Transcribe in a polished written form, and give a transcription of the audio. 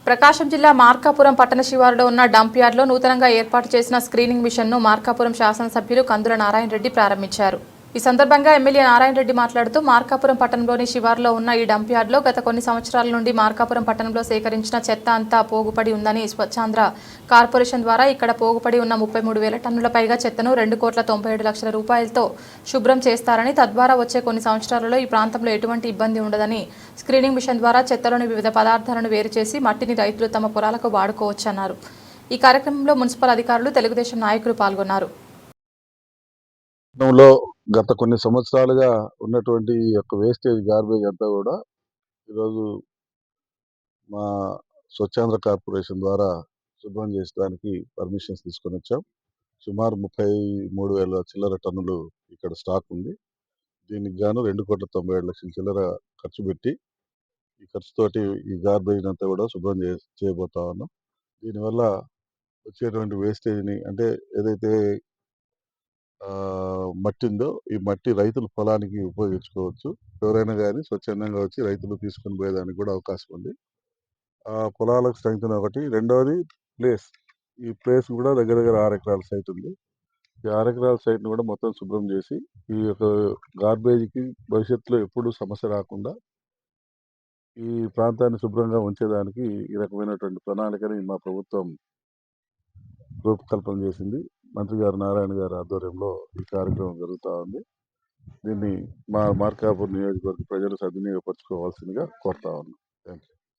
ప్రకాశం జిల్లా మార్కాపురం పట్టణ శివారులో ఉన్న డంప్ యార్డ్లో నూతనంగా ఏర్పాటు చేసిన స్క్రీనింగ్ మిషన్ను మార్కాపురం శాసనసభ్యులు కందుల నారాయణ రెడ్డి ప్రారంభించారు. ఈ సందర్భంగా ఎమ్మెల్యే నారాయణ రెడ్డి మాట్లాడుతూ మార్కాపురం పట్టణంలోని శివారులో ఉన్న ఈ డంప్ యార్డ్లో గత కొన్ని సంవత్సరాల నుండి మార్కాపురం పట్టణంలో సేకరించిన చెత్త అంతా పోగుపడి ఉందని, స్వచ్ఛాంధ్ర కార్పొరేషన్ ద్వారా ఇక్కడ పోగుపడి ఉన్న 33,000 టన్నుల పైగా చెత్తను 2,97,00,000 రూపాయలతో శుభ్రం చేస్తారని, తద్వారా వచ్చే కొన్ని సంవత్సరాలలో ఈ ప్రాంతంలో ఎటువంటి ఇబ్బంది ఉండదని, స్క్రీనింగ్ మిషన్ ద్వారా చెత్తలోని వివిధ పదార్థాలను వేరు చేసి మట్టిని రైతులు తమ పొలాలకు వాడుకోవచ్చన్నారు. ఈ కార్యక్రమంలో మున్సిపల్ అధికారులు, తెలుగుదేశం నాయకులు పాల్గొన్నారు. గత కొన్ని సంవత్సరాలుగా ఉన్నటువంటి ఈ యొక్క వేస్టేజ్ గార్బేజ్ అంతా కూడా ఈరోజు మా స్వచ్ఛాంధ్ర కార్పొరేషన్ ద్వారా శుభ్రం చేసడానికి పర్మిషన్స్ తీసుకొని వచ్చాం. సుమారు 33,000 చిల్లర టన్నులు ఇక్కడ స్టాక్ ఉంది. దీనికి గాను 2,97,00,000 చిల్లర ఖర్చు పెట్టి ఈ ఖర్చుతోటి ఈ గార్బేజ్ అంతా కూడా శుభ్రం చేయబోతా ఉన్నాం. దీనివల్ల వచ్చేటువంటి వేస్టేజ్ని, అంటే ఏదైతే మట్టి ఉందో ఈ మట్టి రైతుల పొలానికి ఉపయోగించుకోవచ్చు. ఎవరైనా కానీ స్వచ్ఛందంగా వచ్చి రైతులు తీసుకొని పోయేదానికి కూడా అవకాశం ఉంది. పొలాలకు స్ట్రెంగ్త్ ఒకటి. రెండవది ప్లేస్. ఈ ప్లేస్ కూడా దగ్గర 6 ఎకరాల సైట్ ఉంది. ఈ 6 ఎకరాల సైట్ని కూడా మొత్తం శుభ్రం చేసి ఈ యొక్క గార్బేజ్కి భవిష్యత్తులో ఎప్పుడు సమస్య రాకుండా ఈ ప్రాంతాన్ని శుభ్రంగా ఉంచేదానికి ఈ రకమైనటువంటి ప్రణాళికని మా ప్రభుత్వం రూపకల్పన చేసింది. మంత్రి గారు నారాయణ గారి ఆధ్వర్యంలో ఈ కార్యక్రమం జరుగుతూ ఉంది. దీన్ని మా మార్కాపురం నియోజకవర్గ ప్రజలు సద్వినియోగపరచుకోవాల్సిందిగా కోరుతా ఉన్నాం. Thank you.